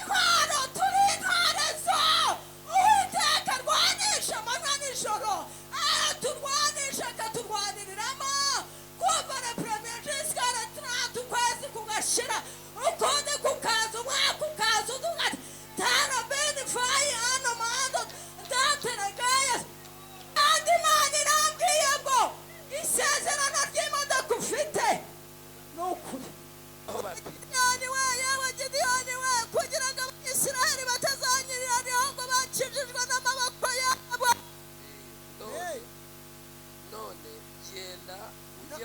intwaro turi intwaro zo Uwiteka arwanisha amanywa n'ijoro araturwanisha akaturwaniriramo kuva na premier jusqu'à la 30 ukwezi kugashira ukundi kukaza umwaka ukaza undi ugati tano benefai ano mando ndateregaya kandi Imana irambwiye ngo isezerano ry'imodoka ufite ni ukuri Gideyoni we yewe Gideyoni we kugira ngo Abisiraheli batazanyirira niho ngo bakijijwe n'amaboko yabo none genda ujye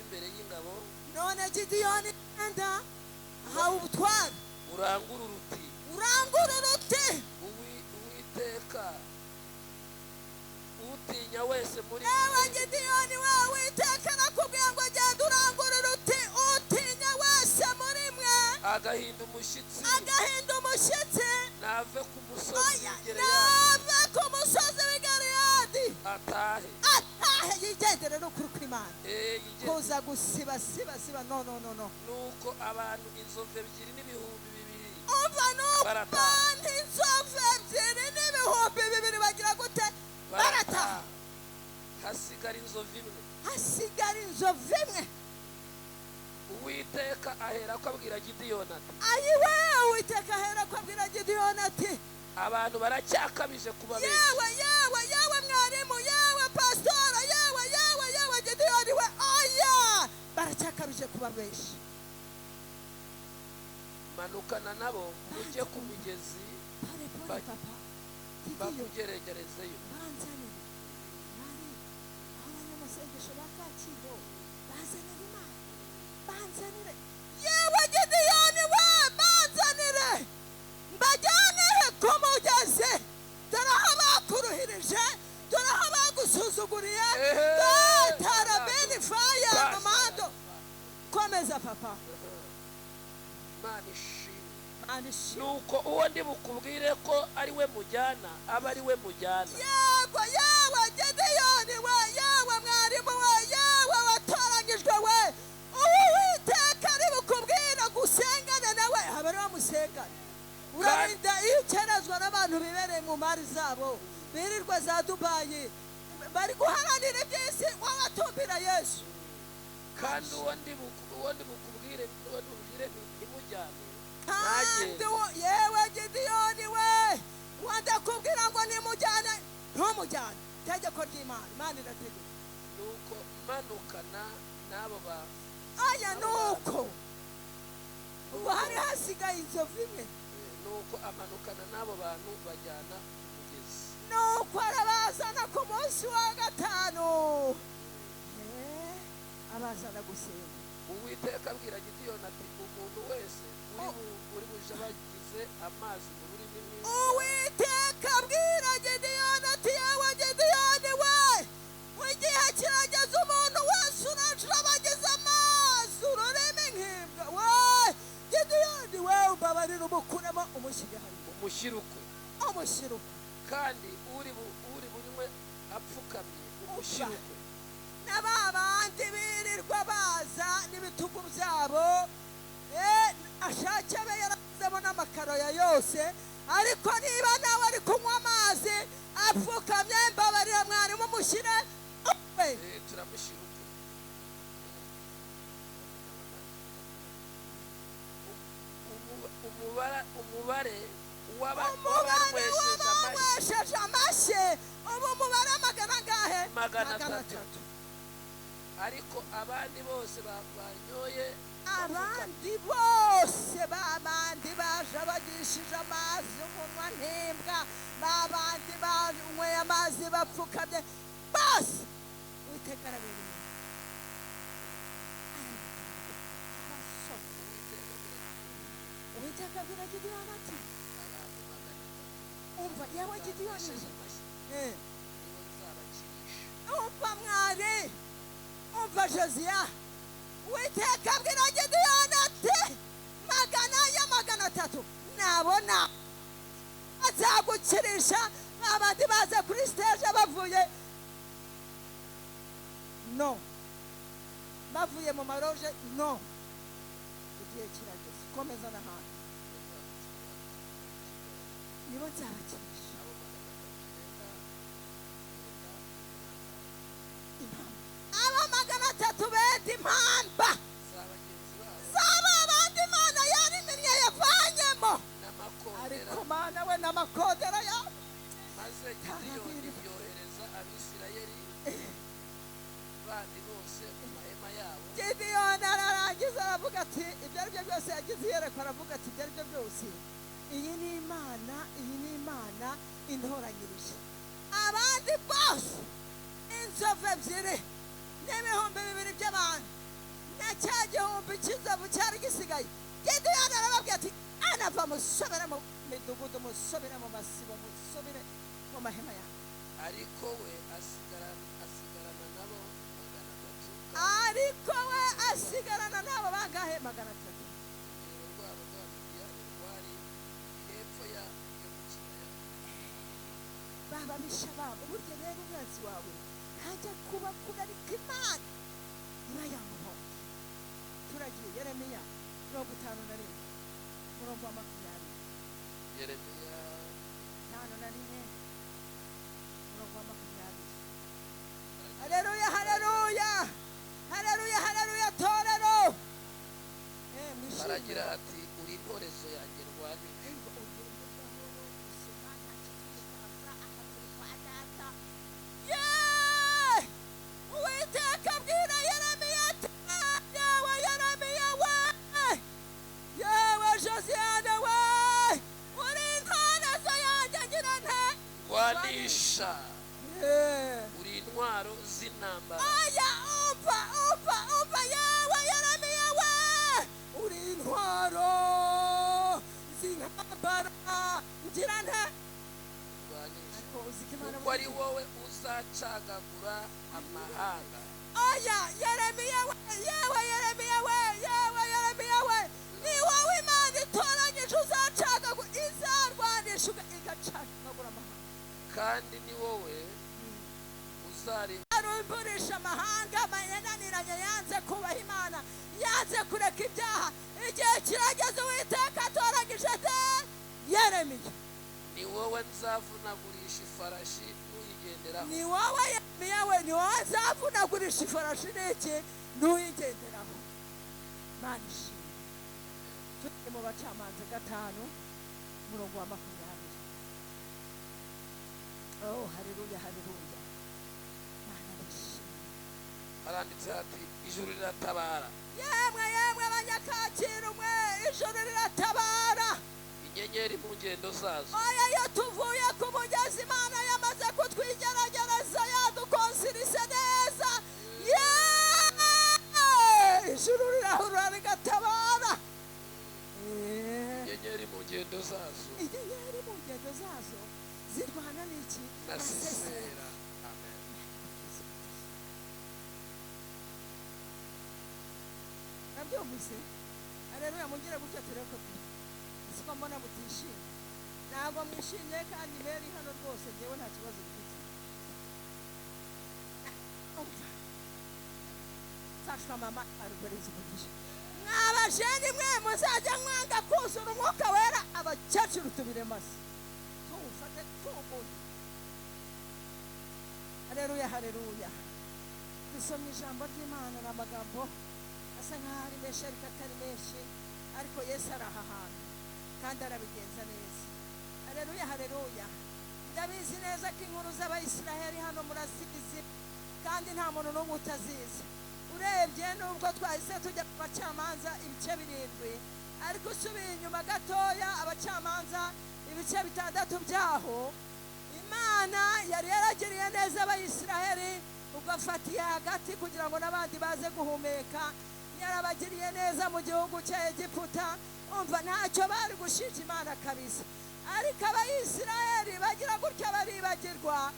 imbere y'ingabo none Gideyoni genda ahawe ubutware urangurura uti Uwiteka utinya wese muri yewe Gideyoni we Uwiteka nakubwiye ngo genda urangurura uti utinya wese muri mwe agahinda umushyitsi nave ku musozi w'Galeyadi atahe yigendere n'ukuri kw'Imana kuza gusiba no nuko abantu inzovu ebyiri n'ibihumbi bibiri umva nuko abantu inzovu ebyiri n'ibihumbi bibiri bagira gute barataha hasigara inzovu imwe Uwiteka aherako abwira Gideyoni ati ayiwe Uwiteka aherako abwira Gideyoni ati abantu baracyakabije kuba benshi yewe mwarimu yewe pastora yewe Gideyoni we oya baracyakabije kuba benshi manukana nabo ujye ku mugezi bakugeregerezeyo abanyamasengesho ba Kacyiru banzanire yewe Gideyoni we banzanire mbajyane ku mugezi dore aho bakuruhirije dore aho bagusuzuguriye tarabeni faya amando komeza papa Imana ishimwe nuko uwo ndi bukubwire ko ari we mujyana aba ari we mujyana yewe Gideyoni we yewe mwarimu we yewe watoranyijwe we Uwiteka ari bukubwira gusengana nawe aba ari wamusengana urarinda iyo ukerezwa n'abantu bibereye mu mari zabo birirwa za Dubayi bari guharanira iby'isi wabatumbira Yesu kandi uwo ndi bukubwire imujyane kandi yewe Gideyoni we wadakubwira ngo nimujyane ntumujyane itegeko ry'Imana Imana irategeka nuko manukana n'abo bantu aya nuko ubwo hari hasigaye inzovu imwe nuko amanukana n'abo bantu bajyana umugezi nuko arabazana ku munsi wa gatanu abazana gusenga Uwiteka abwira Gideyoni ati umuntu wese uri buje bagize amazi mu rurimi Uwiteka abwira Gideyoni ati yewe Gideyoni we igihe kirageze umuntu wese urajura bagize amazi ururimi nk'imbwa we Gideyoni we ubabarira umukuremo umushyirukwe kandi uri bunywe apfukamye umushyirukwe n'aba bandi birirwa baza n'ibitugu byabo ashake abe yarazemo n'amakaro ya yose ariko niba nawe ari kunywa amazi apfukamye mbabarira mwarimu mushyire turamushyira umubare w'abanywesheje amashyi ubu umubare magana angahe? magana atatu. ariko abandi bose banyoye abandi bose babandi baje bagishije amazi umunwa ntembwa babandi banyweye amazi bapfukamye bose Uwiteka arabera Uwiteka abwira Gideyoni ati umva yawe Gideyoni umva mwari umva Josiya Uwiteka abwira Gideyoni ati magana atatu nabona azagukirisha abandi baza kuri stage bavuye no bavuye mu maroje no igihe kirageze komeza n'ahandi nibo nzabakinisha aba 300 benda impamba zaba abandi Imana yarimennye yavanyemo ariko Mana we n'amakodera yawe maze Gideyoni yohereza Abisirayeli bandi bose mu mahema yabo. Gideyoni ararangiza aravuga ati ibyo ari byo byose yagize iyerekwa aravuga ati ibyo ari byo byose iyi ni Imana intoranyirije abandi bose inzovu ebyiri n'ibihumbi 2 by'abantu na cya gihumbi cy'inzovu cyari gisigaye. Gideyoni arababwira ati anava musubire mu midugudu musubire mu masibo musubire mu mahema yawe ariko we asigarana nabo 300 ariko we asigarana nabo bangahe 300 rwabo rw'Abamidiyani rwari hepfo ya Yokibaya. bababisha babo burya rero umwanzi wawe ntajya kuba kure ariko Imana iba yamuhoye. turagiye Yeremiya 51 murongo wa 20 Yeremiya 51 murongo wa 20. Haleluya haleluya haleluya haleluya torero aragira ati uri intorezo yanjye rwanije. Uwiteka abwira Yeremiya ati yewe Yeremiya we yewe Josiane we uri intorezo yanjye ngira nte rwanisha uri intwaro z'intambara. aya umva yewe Yeremiya we uri intwaro z'intambara ngira nte rwanisha kuko kuko ari wowe uzacagagura amahanga. aya Yeremiya we yewe Yeremiya we yewe Yeremiya we ni wowe Imana itoranyije uzacagagura izarwanisha igacagagura amahanga kandi ni wowe arumburisha amahanga yananiranye yanze kubaha Imana yanze kureka ibyaha. igihe kirageze Uwiteka atoranyije Yeremiya ni wowe nzavunagurisha ifarashi n'uyigenderaho. ni wowe Yeremiya we ni wowe nzavunagurisha ifarashi n'iki n'uyigenderaho. Mana ishimwe. turi mu Bacamanza 5 murongo wa 20. oh haleluya haleluya Mana ishimwe. haranditse hati ijuru riratabara yemwe abanyakacyiru mwe ijuru riratabara inyenyeri mu ngendo zazo. oya iyo tuvuye ku mugezi Imana yamaze kutwigeragereza yadukonsirise neza ijuru rirahurura rigatabara. inyenyeri mu ngendo zazo inyenyeri mu ngendo zazo zirwana n'iki na Sisera. Amen. nabyumvise haleluya mungire gutya tureko siko mbona mutishimye ntabwo mwishimye kandi Mary hano rwose njyewe nta kibazo mfite. mfashwa mama arugariza umugisha mwabajeni mwe muzajya mwanga kuzura umwuka wera abakecuru tubire masi tuwufate tuwukunde. haleluya haleluya dusomye ijambo ry'Imana n'amagambo asa nkaho ari menshi ariko atari menshi ariko Yesu ari aha hantu kandi arabigenza neza. haleluya haleluya ndabizi neza ko inkuru z'Abayisiraheli hano murazizi kandi nta muntu n'umwe utazizi. urebye nubwo twahise tujya ku Bacamanza ibice 7 ariko usubiye inyuma gatoya Abacamanza ibice 6 byaho Imana yari yaragiriye neza Abayisiraheli ubwo afatiye hagati kugira ngo n'abandi baze guhumeka. yarabagiriye neza mu gihugu cya Egiputa umva ntacyo bari gushinja Imana kabisa. ariko Abayisiraheli bagira gutya baribagirwa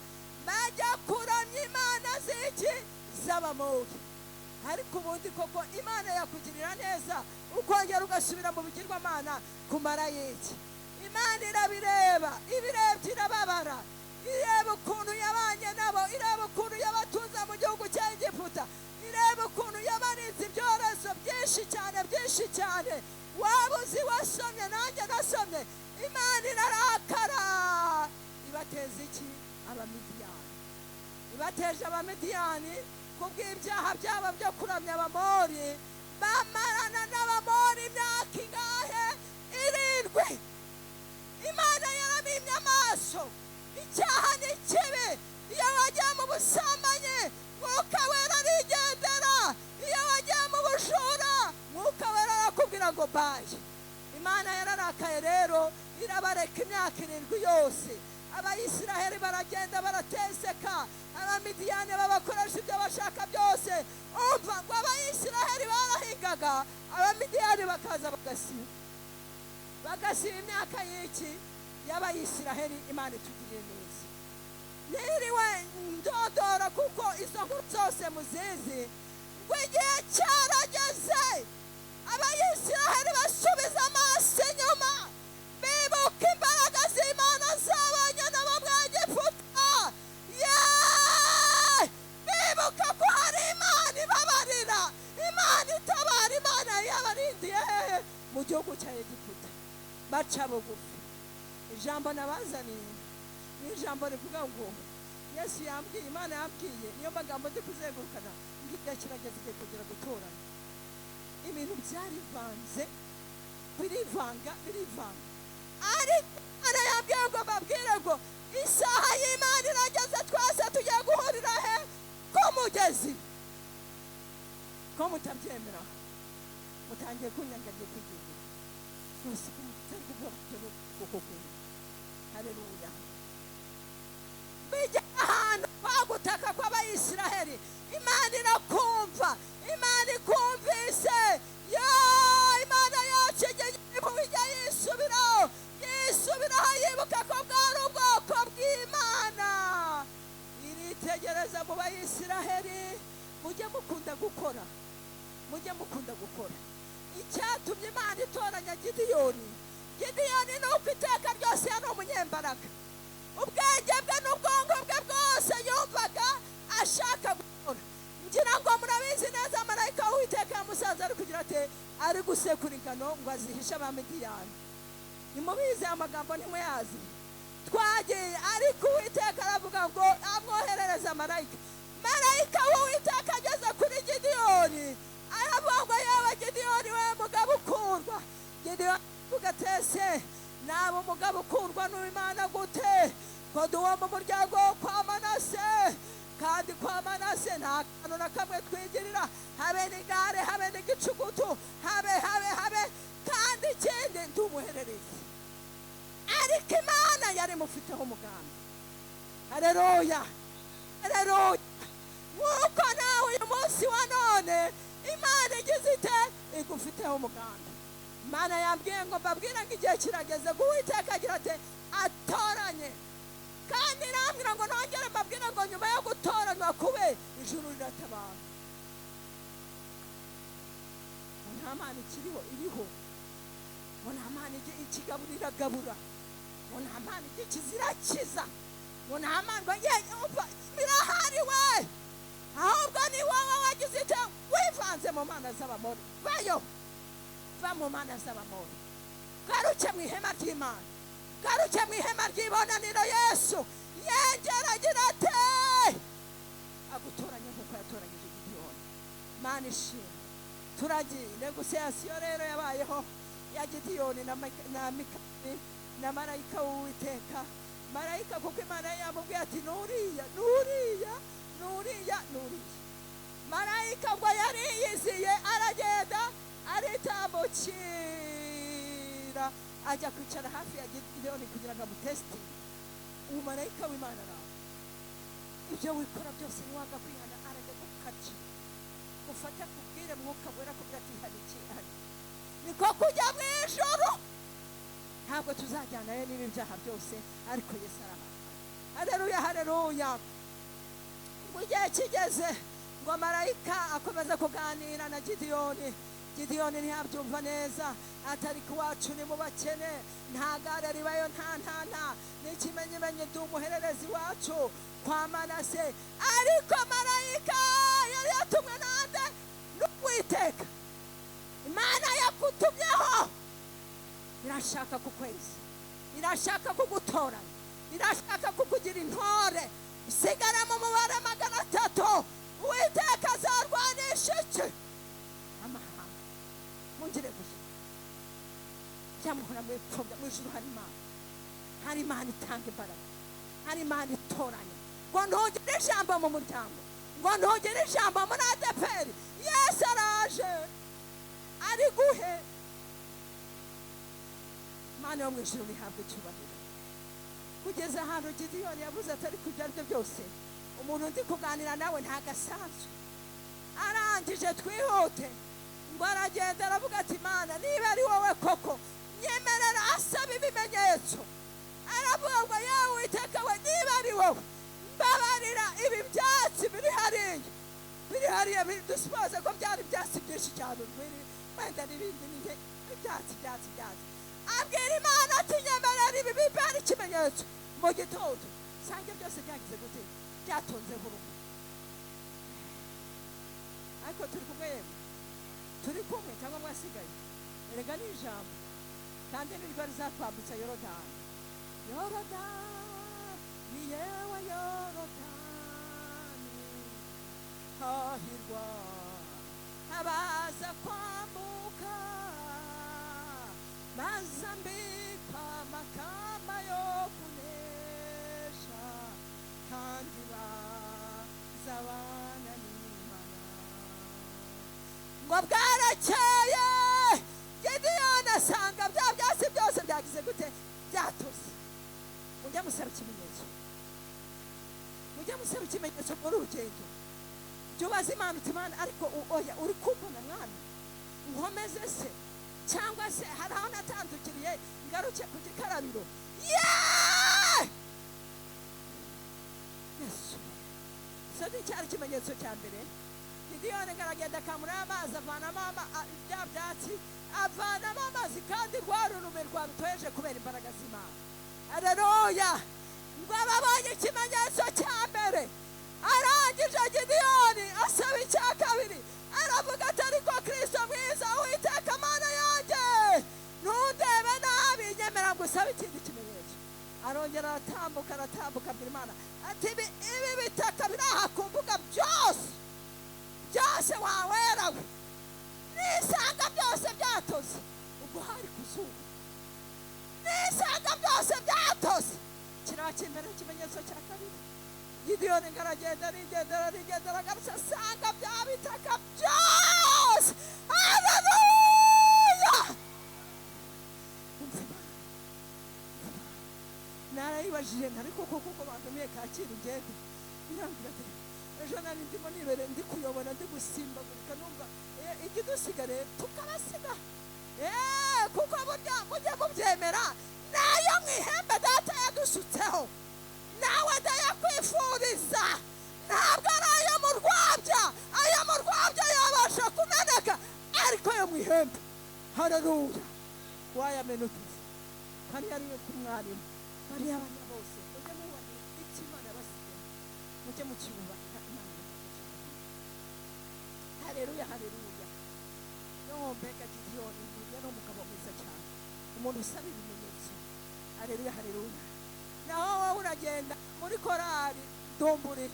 bajya kuramya imana z'iki z'Abamori. ariko ubundi koko Imana yakugirira neza ukongera ugasubira mu bigirwamana kumara y'iki. Imana irabireba ibirebye irababara ireba ukuntu yabanye nabo ireba ukuntu yabatuza mu gihugu cya Egiputa ireba ukuntu yabarinze ibyorezo byinshi cyane waba uzi wasomye nanjye nasomye Imana irarakara iki abamidiyani, ibateje abamidiyani kubw'ibyaha byabo byo kuramya abamori. Bamarana n'abamori imyaka ingahe? 7. Imana yarabimye amaso. Icyaha ni kibi. Iyo wagiye mu busambanyi, Mwuka Wera arigendera. Iyo wagiye mu bujura, Mwuka Wera arakubwira ngo baye. Imana yararakaye rero, irabareka imyaka 7 yose. Abayisiraheli baragenda barateseka, abamidiyani babakoresha ibyo bashaka byose. Umva ngo abayisiraheli barahingaga, abamidiyani bakaza bagasiba imyaka y'iki y'abayisiraheli. Imana itugirire neza. Niriwe ndodora kuko izo nkuru zose muzizi, ngo igihe cyarageze abayisiraheli basubiza amaso inyuma, bibuka imbaraga z'Imana zabanye nabo mu Egiputa. Bibuka ko hari Imana ibabarira, Imana itabara, Imana yabarindiye mu gihugu cya Egiputa. Baca bugufi. Ijambo nabazaniye ni ijambo rivuga ngo Yesu yambwiye, Imana yambwiye, niyo magambo ndi kuzengurukana, ngiye kirageze igihe kugira gutoranya. Ibintu byarivanze, birivanga. Ariko Imana yambwiye ngo babwire ngo isaha y'Imana irageze, twese tugiye guhurira he? Ku mugezi. Ko mutabyemera mutangiye kunyangagiye kwigira yose kumutari kuvuga kuko haleluya. Bijya ahantu bagutaka kw'abayisiraheli, Imana irakumva, Imana ikumvise. Imana yacu ijya yisubiraho yibuka ko bwari ubwoko bw'Imana. Iritegereza mu bayisiraheli. Mujye mukunda gukora. Icyatumye Imana itoranya Gideyoni ni uko iteka ryose yari umunyembaraga. Ubwenge bwe n'ubwonko bwe bwose yumvaga ashaka gukora. Ngira ngo murabizi neza, marayika w'Uwiteka yamusanze ari kugira ati ari gusekura ingano ngo azihishe abamidiyani. Nimubizi amagambo ntimuyazi. Twagiye ariko Uwiteka aravuga ngo amwoherereza marayika. Marayika w'Uwiteka ageze kuri Gideyoni aravuga ngo yewe Gideyoni, we mugabo ukundwa. Gideyoni ugatese naba umugabo ukundwa n'Imana gute? Ko duwo mu muryango kwa Manase, kandi kwa Manase nta kantu na kamwe twigirira, habe n'igare, habe n'igicugutu, habe kandi ikindi ndumuherereze. Ariko Imana yari mufiteho umugambi. Haleluya. Nk'uko nawe uyu munsi wa none Imana igize ite? Igufiteho umugambi. Imana yambwiye ngo mbabwire ngo igihe kirageze, ngo Uwiteka agira ati atoranye. Kandi irambwira ngo nongere mbabwire ngo nyuma yo gutoranywa kube, ijuru riratabara. Nta Mana iriho. Nta Mana ikigabura iragabura. Nta Mana igikiza irakiza. Nta Mana birahari we. Ahubwo ni wowe wagize ite? Wivanze mu mana z'abamori. Va mu mana z'abamori. Garuke mu ihema ry'Imana. Garuke mu ihema ry'ibonaniro. Yesu yengera agira ati agutoranye nk'uko yatoranyije Gideyoni. Mana ishimwe. Turagiye negosiyasiyo rero yabayeho ya Gideyoni na Mikali na marayika w'Uwiteka. Marayika kuko Imana yamubwiye ati nuriya. Marayika ngo yari yiziye aragenda aritambukira ajya kwicara hafi ya Gideyoni kugira ngo amutesite. Uwo marayika w'Imana nawe ibyo wikora byose niwanga kwihana arajya gukaca ufata kubwire Mwuka Wera kugira ati hari ikihari. Niko kujya mu ijuru. Ntabwo tuzajyanayo n'ibi byaha byose, ariko Yesu arahari. Haleluya. Mu gihe kigeze ngo marayika akomeza kuganira na Gideyoni. Gideyoni ntiyabyumva neza, atari kuwacu ni mu bakene, nta gare ribayo, nta n'ikimenyimenyi ndi umuhererezi wacu kwa Manase. Ariko marayika yari yatumwe nande? N'Uwiteka. Imana yakutumyeho irashaka kukweza, irashaka kugutoranya, irashaka kukugira intore isigara mu mubare 300 uwiteka azarwanisha iki amahanga mungire gusa cyamuhora mwipfobya mu ijuru hari Imana itanga imbaraga hari Imana itoranya ngo ntugire ijambo mu muryango ngo ntugire ijambo muri ADEPR Yesu araje ari guhe Imana yo mu ijuru ihabwe icyubahiro kugeza ahantu Gideyoni yavuze atari kujya aribyo byose umuntu ndi kuganira nawe ntagasanzwe arangije twihute ngo aragenda aravuga ati Imana niba ari wowe koko nyemerera asaba ibimenyetso aravuga ngo yewe Uwiteka we niba ari wowe mbabarira ibi byatsi biri hariya dusipoze ko byari ibyatsi byinshi cyane wenda n'ibindi ibyatsi abwira Imana ati nyemerera ibi bibe ari ikimenyetso mu gitondo sange byose byagize gute byatonzeho urugo ariko turi kumwe cyangwa mwasigaye erega ni ijambo kandi niryo rizatwambutsa Yorodani ni yewe Yorodani hahirwa abaza kwambuka bazambika amakamba yo kunesha kandi bazabana n'Imana ngo bwarakeye Gideyoni asanga bya byatsi byose byagize gute byatose mujya musaba ikimenyetso muri urugendo byubaza Imana uti Imana ariko oya uri kumbona mwana nkomeze se cyangwa se hari aho natandukiriye ngaruke ku gikarabiro Yesu so ni cyari ikimenyetso cya mbere Gideyoni aragenda akamura amazi avanamo bya byatsi avanamo amazi kandi rwarurume rwarutoheje kubera imbaraga z'Imana Haleluya ngo ababonye ikimenyetso cya mbere arangije Gideyoni asaba icya kabiri aravuga ati ariko Kristo mwiza Uwiteka Mana yanjye ntundebe nabi nyemera ngo usabe ikindi kimenyetso arongera aratambuka abwira Imana ati ibi bitaka biri aha ku mbuga byose wawerawe nisanga byose byatose ubwo hari kuzuba nisanga byose byatose kirakimbere ikimenyetso cya kabiri Gideyoni aragenda aragarutse asanga bya bitaka byose haleluya narayibajije ariko kuko bantumiye Kacyiru ngende irambwira ati ejo nari ndimo nibere ndi kuyobora ndi gusimbagurika numva ikidusigare tukabasiga kuko burya mujye mubyemera nayo mwihembe data yadusutseho nawe ndayakwifuriza ntabwo ari ayo mu rwabya yabasha kumeneka ariko yo mwihembe haleluya wayamenutse kandi yariwe ku mwarimu bariya abana bose mujye mubona icyo Imana yabasize mujye mukibubaha Imana haleluya mbega Gideyoni yari umugabo mwiza cyane umuntu usaba ibimenyetso haleluya naho wowe uragenda muri korari Dumburi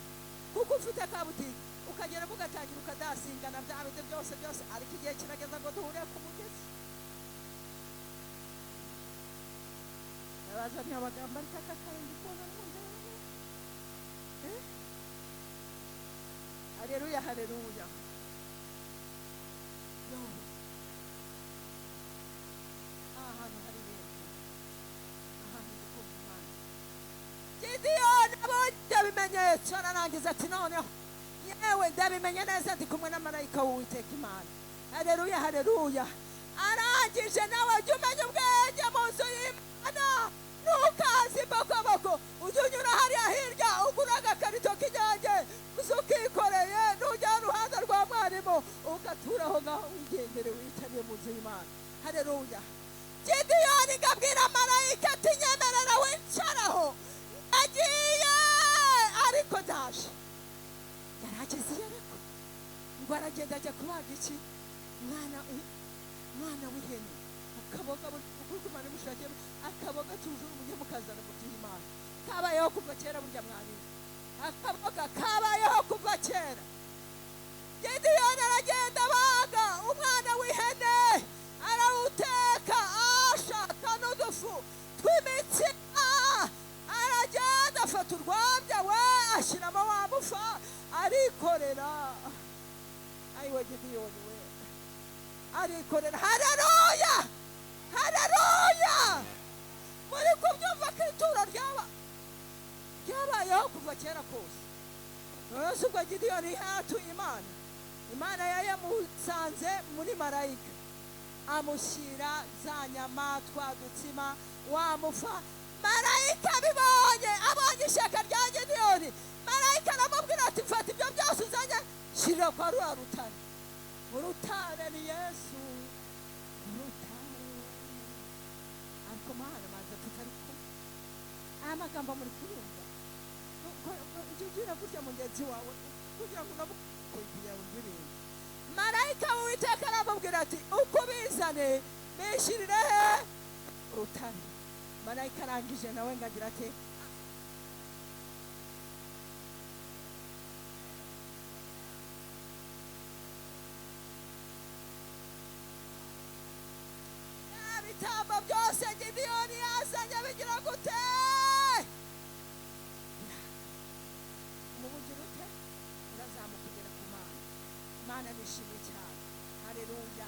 kuko ufite kabutike ukagera mugatangira ukadasingana bya bindi byose ariko igihe kirageza ngo duhure ku mugezi abazanye abagamba ariko akakarinda kubona n'undi haleluya ahantu hari Gideyoni abonye ibimenyetso ararangiza ati noneho yewe ndabimenye neza ndi kumwe na marayika w'Uwiteka Imana haleluya arangije nawe jya umenya ubwenge mu nzu y'Imana ntukaze imbokoboko ujye unyura hariya hirya ugura agakarito k'inyange uza ukikoreye nujya iruhande rwa mwarimu ugatura aho ngaho wigendere wicariye mu nzu y'Imana haleluya Gideyoni ngabwira marayika ati nyemerera wicaraho agiye ariko ndaje yarageze ariko ngo aragenda ajya kubaga iki mwana w'ihene akaboga kuko Imana imushakiye akaboga tujuru mujye mukazana mu by'Imana kabayeho kuva kera burya mwarimu akaboga kabayeho kuva kera Gideyoni aragenda abaga umwana w'ihene arawuteka ashaka n'udufu tw'imitsima aragenda afata urwabya we ashyiramo wa mufa arikorera ayiwe Gideyoni we arikorera haleluya haleluya muri kubyumva ko ituro ryabayeho kuva kera kose rwose ubwo Gideyoni yatuye Imana yamusanze muri marayika amushyira za nyama twa dutsima wamufa marayika abibonye abonye ishyaka rya Gideyoni marayika aramubwira ati mfata ibyo byose uzanye shyira kwa rwa rutare urutare ni Yesu urutare ariko Mana maze tutari kumwe aya magambo muri kurumva ujya gutya mugenzi wawe kugira ngo unabukugira ubwirinde marayika w'Uwiteka aramubwira ati uko bizane bishyirire he urutare marayika arangije nawe ngagira ati ibitambo byose Gideyoni yazanye bigira gute umubugira ute urazamuka kugera ku Mana nishimye cyane haleluya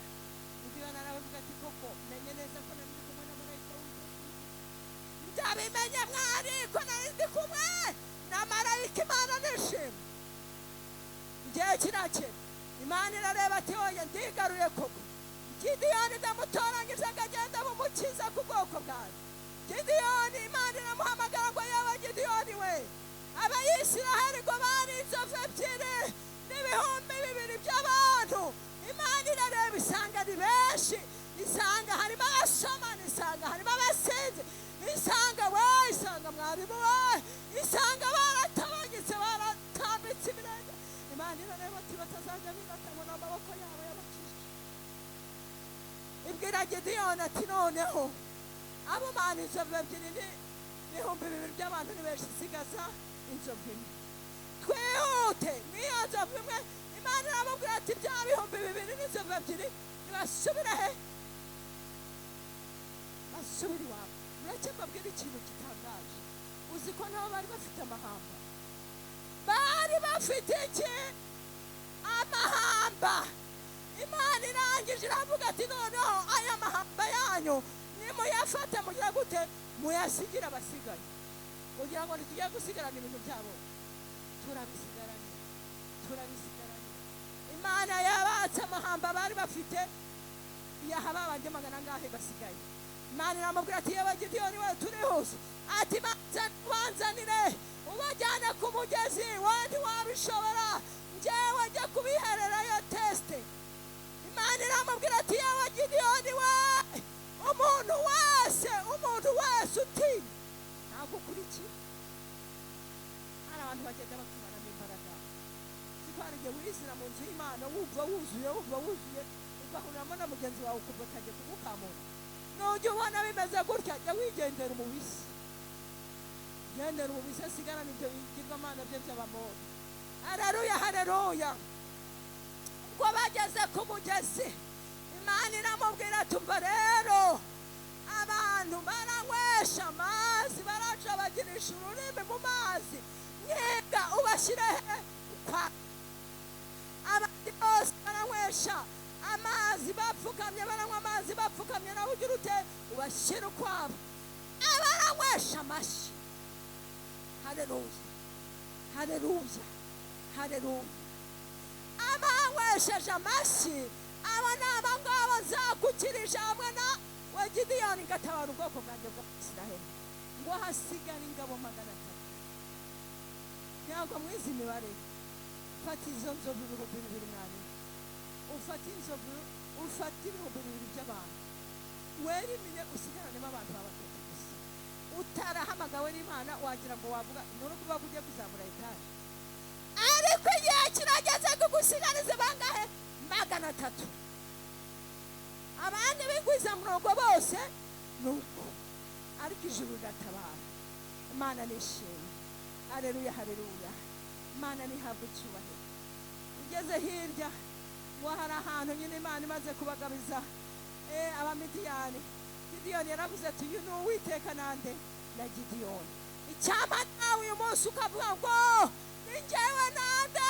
Gideyoni aravuga ati koko menye neza ko nari ndi kumwe na marayika w'Uwiteka ndabimenye mwari ko nari ndi kumwe na marayika Imana nishimye igihe kirakira Imana irareba ati oya ndigaruye koko Gideyoni ndamutoranyije akagenda bumukiza ku bwoko bwawe Gideyoni Imana iramuhamagara ngo yewe Gideyoni we Abayisiraheli ngo bari inzovu ebyiri n'ibihumbi 2 by'abantu Imana irareba isanga ni benshi isanga harimo abasomani isanga harimo abasinzi isanga mwarimu we isanga baratabanyitse baratambitse ibirenge Imana irareba ati batazajya bibatabona amaboko yabo y'abakijije ibwira Gideyoni ati noneho abo Mana inzovu ebyiri n'ibihumbi 2 by'abantu ni benshi sigaza inzovu imwe twihute n'iyo nzovu imwe Imana iramubwira ati bya bihumbi 2 n'inzovu ebyiri nibasubire he basubire iwabo mureke mbabwire ikintu gitangaje uzi ko nabo bari bafite amahamba bari bafite iki amahamba Imana irangije iravuga ati noneho aya mahamba yanyu nimuyafate mugira gute muyasigira abasigaye kugira ngo ntitujye gusigarana ibintu byabo turabisigaranye Imana yabatse amahamba bari bafite yaha babanje magana ngahe basigaye Imana iramubwira ati yewe Gideyoni we turi hose ati banzanire ubajyane ku mugezi wowe ntiwabishobora njyewe njya kubihererayo tesite Imana iramubwira ati yewe Gideyoni we umuntu wese utinya ntabwo ukurikira hari abantu bagenda bakumaramo imbaraga zitwara igihe wizira mu nzu y'Imana wumva wuzuye ugahuriramo na mugenzi wawe ukumva utangiye kugukamura nujya ubona bimeze gutya jya wigendera umubisi gendera umubisi asigarana ibyo bigirwamana bye by'abamoni haleluya ubwo bageze ku mugezi Imana iramubwira ati umva rero abantu baranywesha amazi baraca bagirisha ururimi mu mazi mwebwe ubashyire he abandi bose baranywesha amazi bapfukamye baranywa amazi bapfukamye nawe ugira ute ubashyire ukwabo abaranywesha amashyi haleluya abanywesheje amashyi aba ni abangaba nzakukirisha hamwe na we Gideyoni ngatabara ubwoko bwanjye bwa Isiraheli ngo hasigare ingabo 300 ntabwo mwizi imibare fata izo nzovu 2,000 mwari ufata inzovu ufata 2,000 by'abantu weri mine usigaranemo abantu batatu gusa utarahamagawe n'Imana wagira ngo wavuga n'urugo bagugiye kuzamura etaje ariko igihe kirageze kugusigarize bangahe 300 abandi bigwiza murongo bose nuko ariko ijuru riratabara Imana nishimye. Haleluya, haleluya. Imana nihabwe icyubahiro. Ugeze hirya ngo hari ahantu nyine Imana imaze kubagabiza abamidiyani. Gidiyoni yaravuze ati uyu ni Uwiteka nande na Gidiyoni. Icyampa nawe uyu munsi ukavuga ngo ni njyewe nande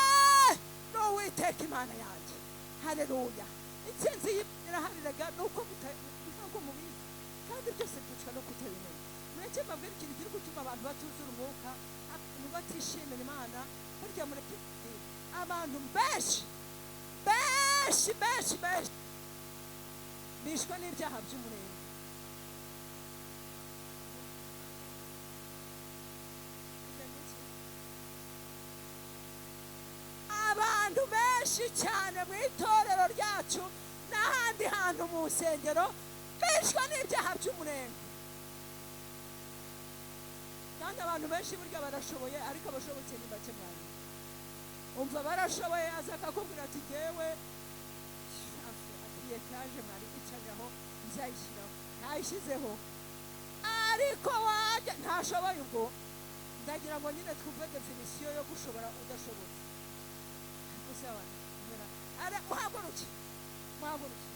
ni Uwiteka Imana yanjye. Haleluya. Intsinzi y'irahariraga nuko ntabwo mubizi kandi byose byicwa no kutabimenya. Mureke mbabwire ikintu kiri gutuma abantu batuzura umwuka, abantu batishimira Imana. Burya mureke abantu benshi bishwe n'ibyaha by'umurenge. Abantu benshi cyane mu itorero ryacu n'ahandi hantu mu nsengero bishwe n'ibyaha by'umurenge. Kandi abantu benshi burya barashoboye, ariko abashobotse ni bake mwanya. Umva barashoboye aza akakubwira ati jyewe etaje mwari gucagaho nzayishyiraho, ntayishyizeho, ariko wajya ntashoboye. Ubwo ndagira ngo nyine twumve definisiyo yo gushobora udashobotse. Muhaguruke.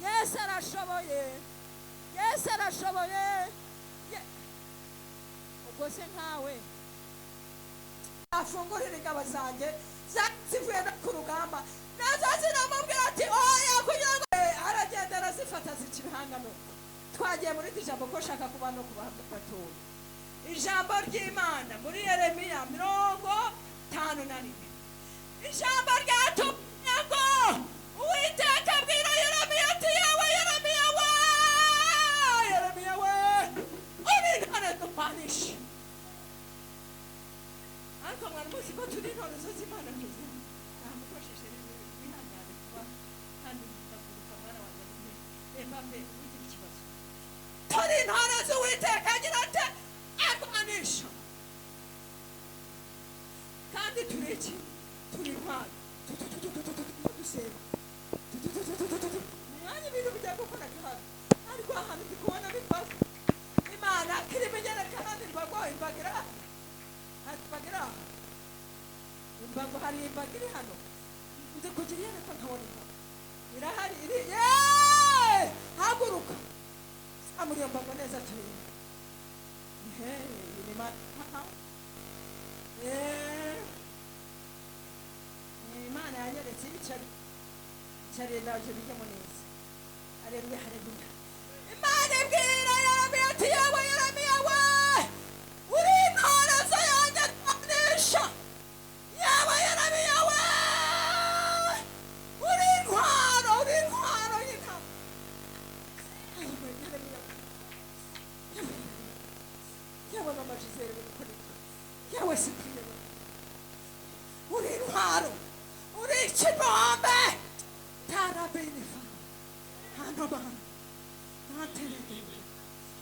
Yesu arashoboye, Yesu arashoboye. Ubwo se nkawe afungurira ingabo zanjye zivuye no ku rugamba, nazo ziramubwira ati oya, kugira ngo aragenda arazifata zikiri hangano. Twagiye muri iri jambo ko shaka kuba no kubahabwa gatoya. Ijambo ry'Imana muri Yeremiya 51. Ijambo ryatubwiye ngo Uwiteka abwira Yeremiya ati yewe Yeremiya we uri intore dupanisha. Ariko mwari muzi ko turi intore z'Imana nkiza. Namufashije bihangane kuba kandi ndakuruka mwana wanjye Mbappe ugira ikibazo. Turi intore z'Uwiteka agira ati arwanisha. Kandi turiki turi intwari duseba mwanya ibintu bijya gukora hano, ariko ahantu ndi kubona bibazo Imana kirimo inyereka hano imbago imbagira imbago hari imbago iri hano nzi kugira iyerekwa nkabona imbago irahari iri haguruka samura iyo mbago neza turebe ni Imana yanyeretse icari ndaje bijyamo neza. Haleluya, haleluya. Imana ibwira Yeremiya ati yewe Yeremiya we uri intore yanjye twanisha. Yewe Yeremiya we uri intwaro y'intama. Yewe mama Gisele bikoreka. Yewe Cyprien uri intwaro, uri ikibombe. Tarabenifa hanobana naterede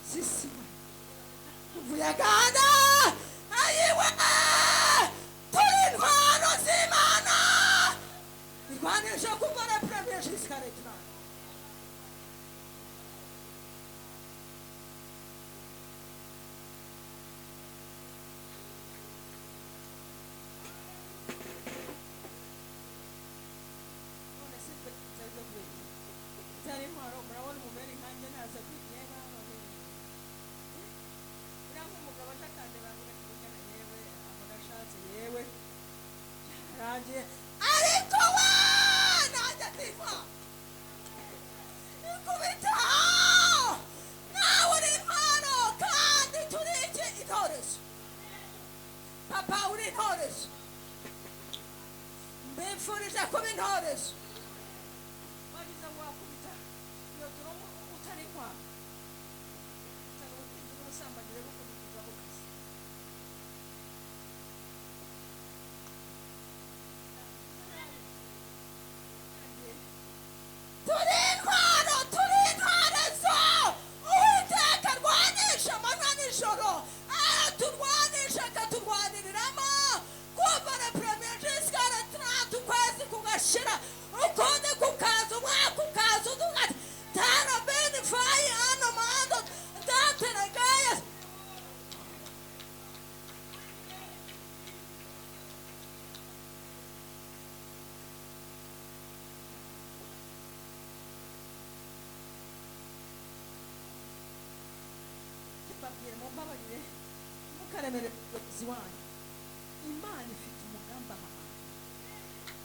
sisiwe ubuyagana ayiwe turi intwaro z'Imana irwanisha kugora premier jusqu'à l'écran. Ariko nanjye ndikwa ikubita nawe uri impano kandi turi intorezo. Papa uri intorezo, mbifurije kuba intorezo. Wagize ngo wakubita iyo duro utari intwaro utari umusambanyire gukubita ukazi mbabwire mumbabarire mukaremere umuyobozi wanyu imana ifite umugambi aha hantu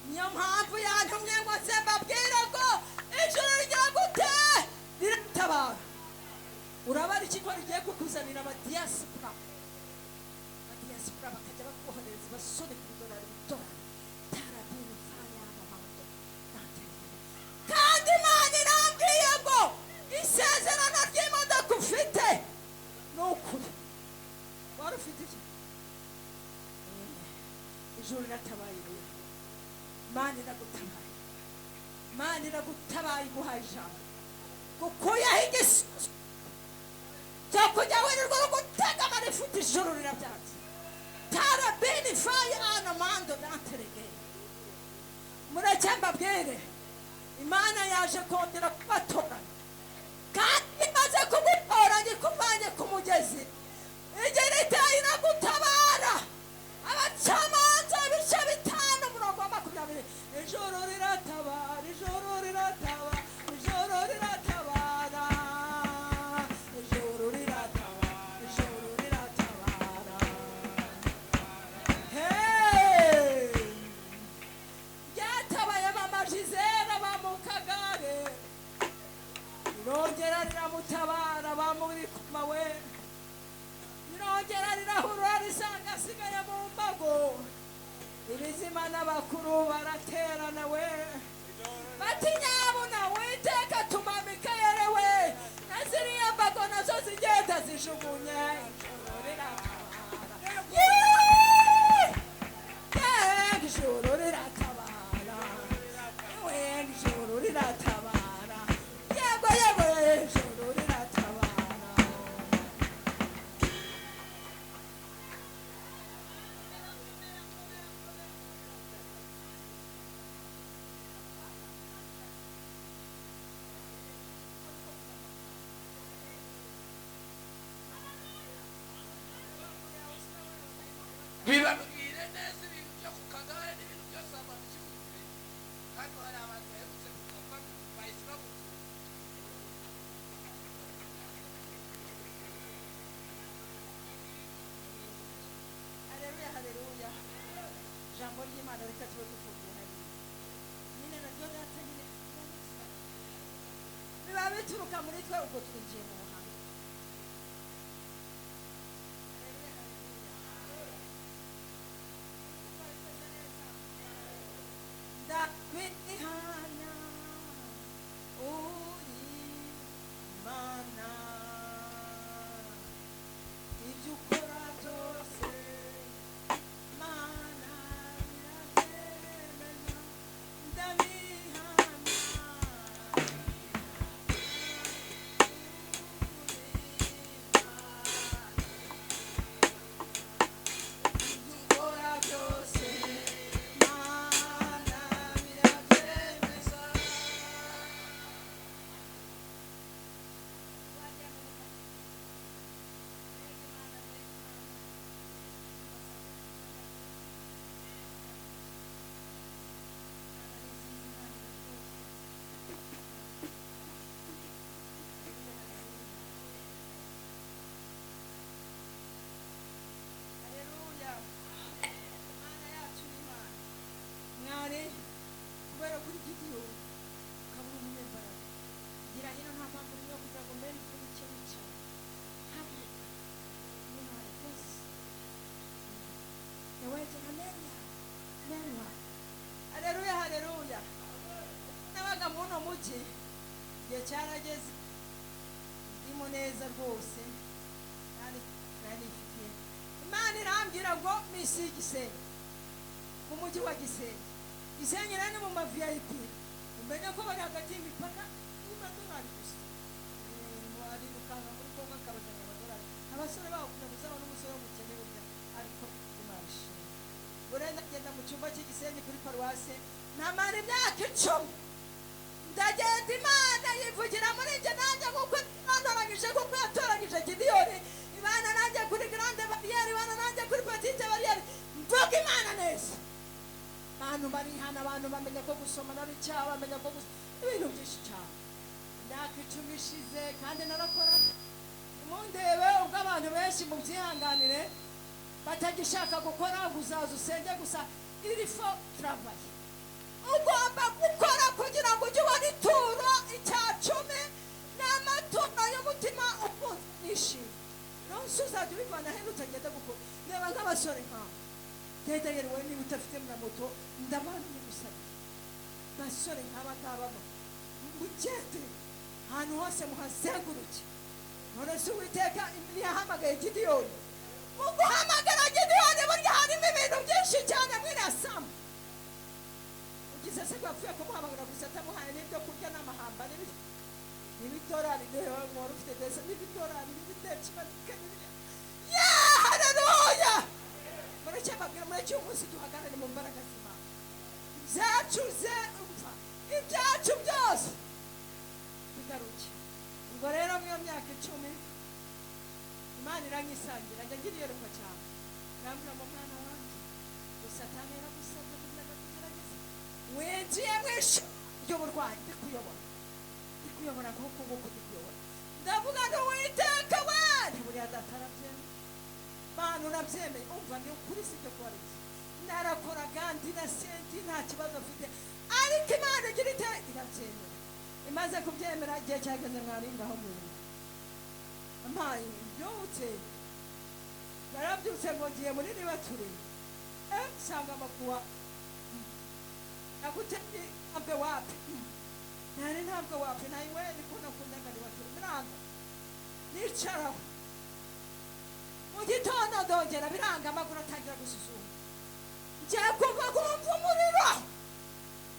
niyo mpamvu yantumye ngo nze mbabwire ko ijuru rigiye gute riratabara urabara ikigo rigiye kukuzanira abadiyasipora bakajya bakohereza basore ku idolari idolari tarabini faya amamando kandi imana irambwiye ngo isezerano ry'imodoka ufite ni ukuri wari ufite iki ijuru riratabaye rero imana iragutabaye imana iragutabaye iguhaye ijambo gukuyeho igisubizo cyo kujya wirirwa uri gutega amarifuti ijuru rirabyanze tarabini faya anamando danterege mureke mbabwire imana yaje kongera kubatoranya kandi imaze kugutoranya ikuvanye ku mugezi igira iteye iragutabara abacamanza ibice 5 umurongo wa 20 ijoro riratabara ijoro riratabara ijoro riratabara ijoro riratabara ijoro riratabara hey yatabaye bamajizera bamukagare irongera riramutabara bamuri kumawe irongera rirahurura risanga asigaye mu mbago ibizima n'abakuru baraterana we bati nyabuna witeka tumamika yerewe na ziriya mbago nazo zigenda zijugunye ijoro riratabara ijoro riratabara yego yego ijoro riratabara bibabwire neza ibintu byo ku kagare n'ibintu byose ababyumve hano hari abantu baherutse kugapfa bahise bagutuza haleluya haleluya jambo ry'imana reka tube tuvuye hariya nyine naryo data nyine biba bituruka muri twe ubwo twinjiye mu buhamya ndabihana uri mana ibyo ukora byose mana birabyemera ndabihana ibyo ukora byose mana birabyemeza haleluya mana yacu ni imana mwari kubera kuri gidiyo ukabura umunyembaraga gira hino nta mpamvu n'imwe yo kugira ngo mbere igihugu cye wicaye hamwe n'imana rwose yawegera neza neza haleluya haleluya nabaga mu uno mujyi igihe cyarageze ndimo neza rwose kandi narifitiye imana irambwira ngo misi y'igisenyi mu mujyi wa gisenyi gisenyi rero ni mu ma VIP umenye ko bari hagati y'imipaka y'amadolari gusa ari gukanga muri kongo akabajanya amadolari abasore baho kugira ngo uzabone umusore w'umukene burya ariko imana ishimwe burenda ngenda mu cyumba cy'igisenyi kuri paruwase namara imyaka 10 ndagenda imana yivugira muri njye nanjye kuko yatoranyije kuko yatoranyije gidiyoni ibana nanjye kuri grande barriere ibana nanjye kuri petite barriere mvuga imana neza abantu barihana abantu bamenya ko gusoma nari icyaha bamenya ko ibintu byinshi cyane imyaka 10 ishize kandi narakora mundebe ubwo abantu benshi mu byihanganire batagishaka gukora ngo uzaza usenge gusa iri fo travaye ugomba gukora kugira ngo ujye ubona ituro icya cumi n'amaturo y'umutima ukunze nishimye nonse uzajya ubivana heno utagenda gukora reba nk'abasore nk'abo tegerewe niba utafite na moto ndabana n'ibisabye basore nk'aba ngaba mugende ahantu hose muhazenguruke none se uwiteka yahamagaye Gideyoni mu guhamagara Gideyoni burya harimo ibintu byinshi cyane mwirasamu ugize se ko yapfuye kumuhamagara gusa atamuhaye n'ibyo kurya n'amahamba n'ibidorari wari ufite desa n'ibidorari n'ibitekimanika haleluya mureke umunsi duhagarare mu mbaraga z'Imana byacuze umva ibyacu byose bigaruke ubwo rero mu myaka 10 Imana iranyisangira njya ngiriyeruka cyane rambura mu mwana wanjye Satani yaragusabye kugira ngo kugerageze winjiye mu ishu ry'uburwayi ndikuyobora nk'uko ndikuyobora ndavuga ngo witeka we ntiburiya datarabyemeye Mana urabyemeye umva ni ukuri sibyo kubaretse narakora kandi na senti nta kibazo mfite ariko Imana igira ite irabyemera imaze kubyemera igihe cyageze mwaringaho mwene ampaye byutse narabyutse ngo ngiye muri nibature sanga amakuwa nakutende ambe wapi nari ntabwo wapi nayi we niko nakundaga nibature biranga nicaraho mu gitondo ndongera biranga amaguru atangira gususuma ngiye kumva kumva umuriro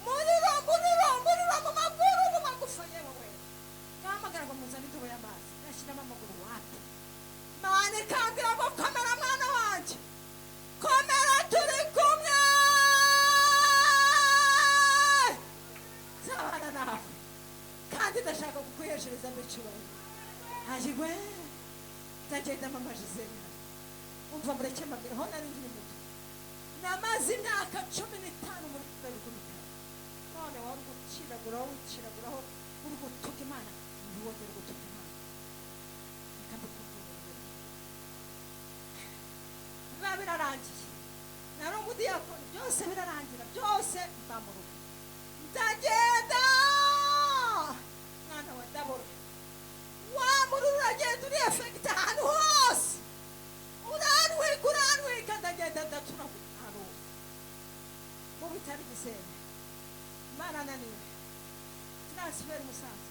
mu maguru mu magufa yewe nahamagara ngo muzane indobo y'amazi nashyiramo amaguru wapi Mana ikambwira ngo komera mwana wanjye komera turi kumwe zabana nawe kandi ndashaka kukwiheshereza mbicubahiro ayiwe ndagenda mama Gisele umva mureke mbabwira aho nari nkiri muto namaze imyaka 15 muri bari kumita none wari guciraguraho uri gutuka Imana ntiwongere gutuka Imana biba birarangiye nari umudiyakoni byose birarangira byose mba mu rugo ndagenda mwana wa Dabora wa mururu uragenda uri efekita ahantu hose uranwika ndagenda ndatura ahantu hose mu bitari Gisenyi Imana ananiwe transfer Musanze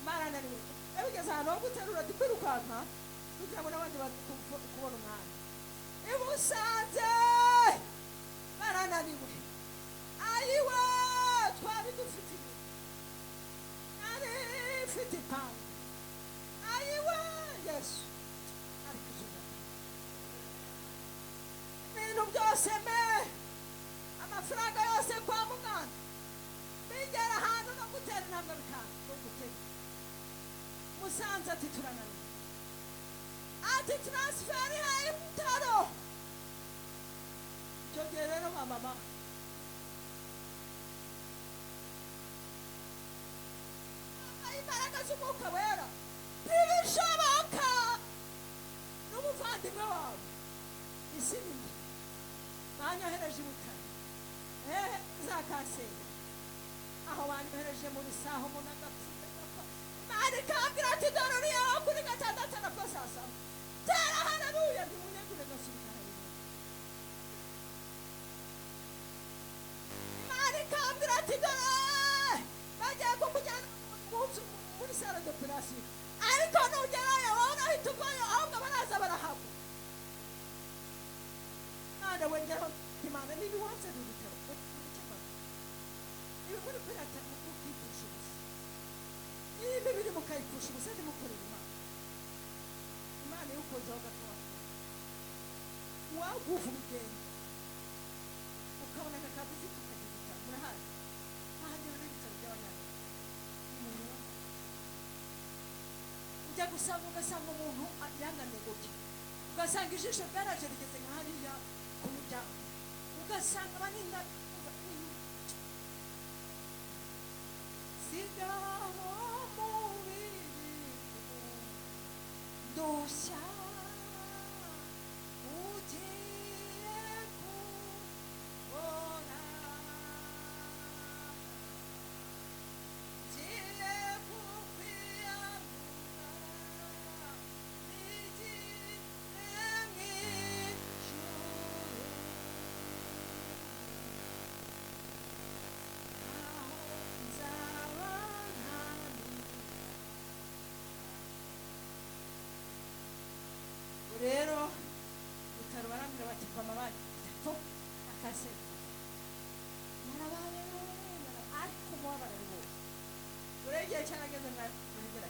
Imana ananiwe abigeze ahantu ho guterura dukwirukanka kugira ngo n'abandi kubona umwanya Musanze barananiwe ayiwe twari dufite nari mfite ipanga ayiwe Yesu ariko ibintu byose amafaranga yose kwa muganga bigera ahantu no gutera intambwe bikanga no gutera Musanze ati turananiwe ati transfer yayo mutaro icyo rero mama imbaraga z'umwuka wera ntibishoboka n'umuvandimwe wawe isi nini banyohereje i Butare za Kanseri aho banyohereje muri saho umuntu agapfuka Imana ikambwira ati dore uriyaho kuri gatandatu nabwo saa saba tera haleluya ntimunyegure gasubika Imana ikambwira ati dore bagiye kumujyana muri sale d'operation ariko nugerayo wowe urahita uvayo ahubwo baraza barahabwa none wengeraho Imana niba iwanze ni ibitaro ibi muri pirata mukipfusha ubusa niba biri mukayipfusha ubusa ntimukorere Imana y'ukozaho gatoya waguha urugendo ukabona akazi tukagira ibitaro murahazi ahagera n'ibitaro by'abanyarwanda ujya gusanga ugasanga umuntu yanganiye gutya ugasanga ijisho ryaraje rigeze nka hariya ku muryango ugasanga baninda sigaho mubiri dushya batikwa amabandi to akase narabaye ariko umubabaro ari wose uregeye cyarageze mwagera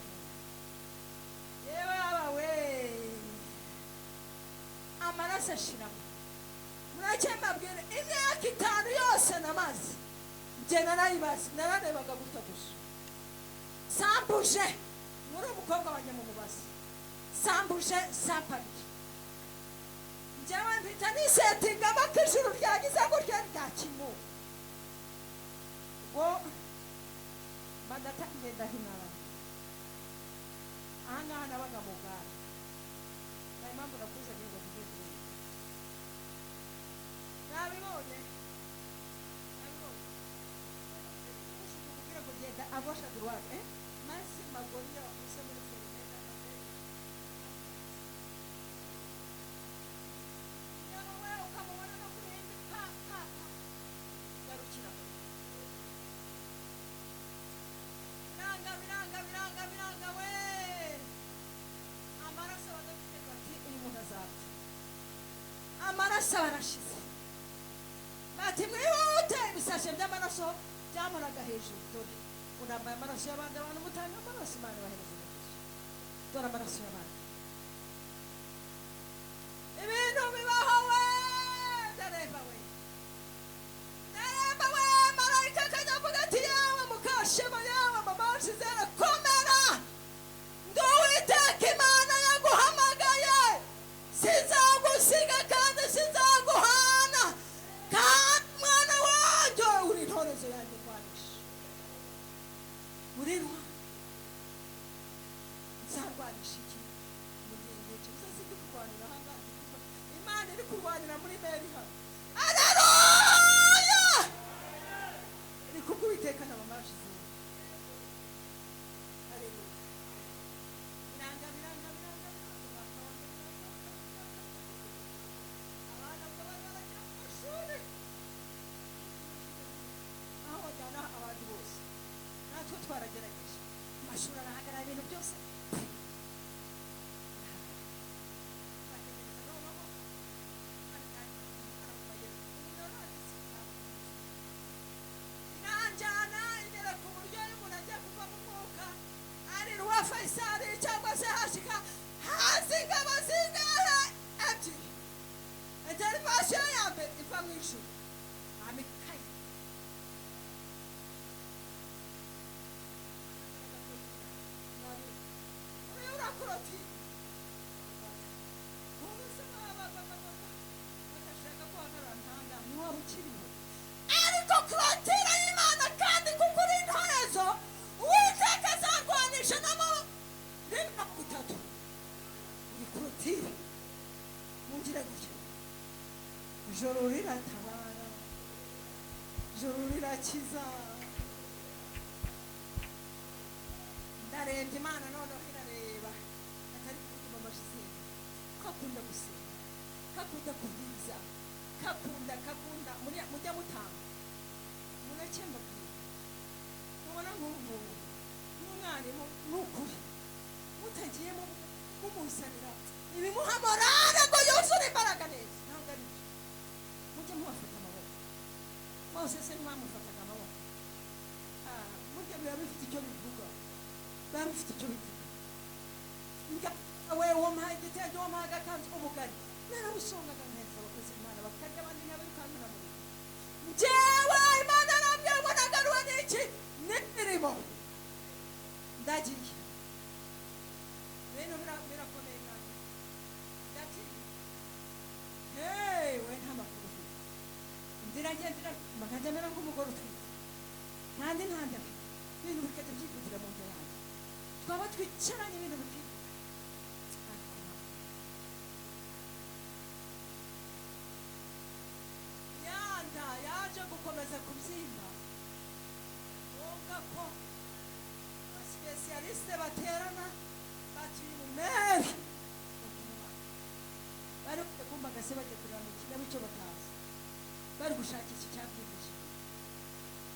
yewe abawe amaraso ashiramo murake mbabwire imyaka 5 yose namaze njye narayibaze nararebaga gutya gusa sambuje muri umukobwa wanjye mu mubazi sambuje sapabiri njyewe mpita nisetingamo ko ijuru ryagize gutya ryakimu ngo badatangiye ndahinara ahangaha nabaga mu bwara nayo mpamvu nakuze ngo tugiye kureba nabibonye kugira ngo genda abosha droite masi magoria use muri fermena yawe ukamubona no kurindi pa garukira biranga we amaraso badafite bati uyu muntu azapfa amaraso barashize bati mwihute ibisashe by'amaraso byamoraga hejuru dore unambaye amaraso y'abandi abantu mutanga amaraso imana bahereza umugisha dore amaraso y'abandi ibintu bibaho we ndareba we marayika akajya avuga ati yawe mukashema yawe mamashi zera komera ndi Uwiteka imana yaguhamagaye sinzagusiga kandi sinzaguhana kandi mwana wanjye uri intorezo yanjye rwanisha urirwa nzarwanisha iki mu gihe ngiki uzaze ndi kurwanira ahangaha imana iri kurwanira muri meri hano aleluya iri kubw'Uwiteka na mamashi zera aleluya biranga abana b'abana mu mashuri aho bajyana abandi bose natwe twaragerageje amashuri arahagarara ibintu byose iranjyana igera ku buryo iyo umuntu agiye kuva mu mwuka ari ruwa Faisali cyangwa se hashika hasi ingabo zingahe ebyiri interivasiyo ya mbere iva mu ijuru amikaye uriya urakuroti ubuzima bagashaka ko hagarara ntanga ntiwaba ukiriho ariko kurotira y'Imana kandi kuko uri intorezo Uwiteka azarwanisha namo rimwe gutatu uri kurotira mungire gutya ijoro riratabara ijoro rirakiza ndarebye Imana noneho irareba atari kuvuga amashyi kakunda gusenga kakunda kubwiza kakunda mujya mutanga mureke mbabwira mubona nk'ubu n'umwarimu n'ukuri mutagiye mumuzanira ibimuha morale ngo yuzure imbaraga neza ntabwo ari byo mujye mubafata amaboko bose se ntimwamufataga amaboko burya biba bifite icyo bivuga biba bifite icyo bivuga we wamuhaye igitenge wamuhaye agakanzu k'umugari narabusongaga neza abakozi b'Imana bakarya abandi nkabirukankana mu rugo njyewe Imana arambwira ngo nagaruwe n'iki n'imirimo ndagiye ibintu birakomeye kandi ndagiye we nta makuru ufite inzira ngendera bakajya mera nk'umugore utwite kandi ntandame ibintu bikajya byivugira mu nzu yanjye twaba twicaranye ibintu bikivuga yaje gukomeza kubyimba ngombwa ko abasipesiyalisite baterana bati umumeri bari kumbaga se bagiye kureba mu kinabo icyo batazi bari gushakisha icyabyimbije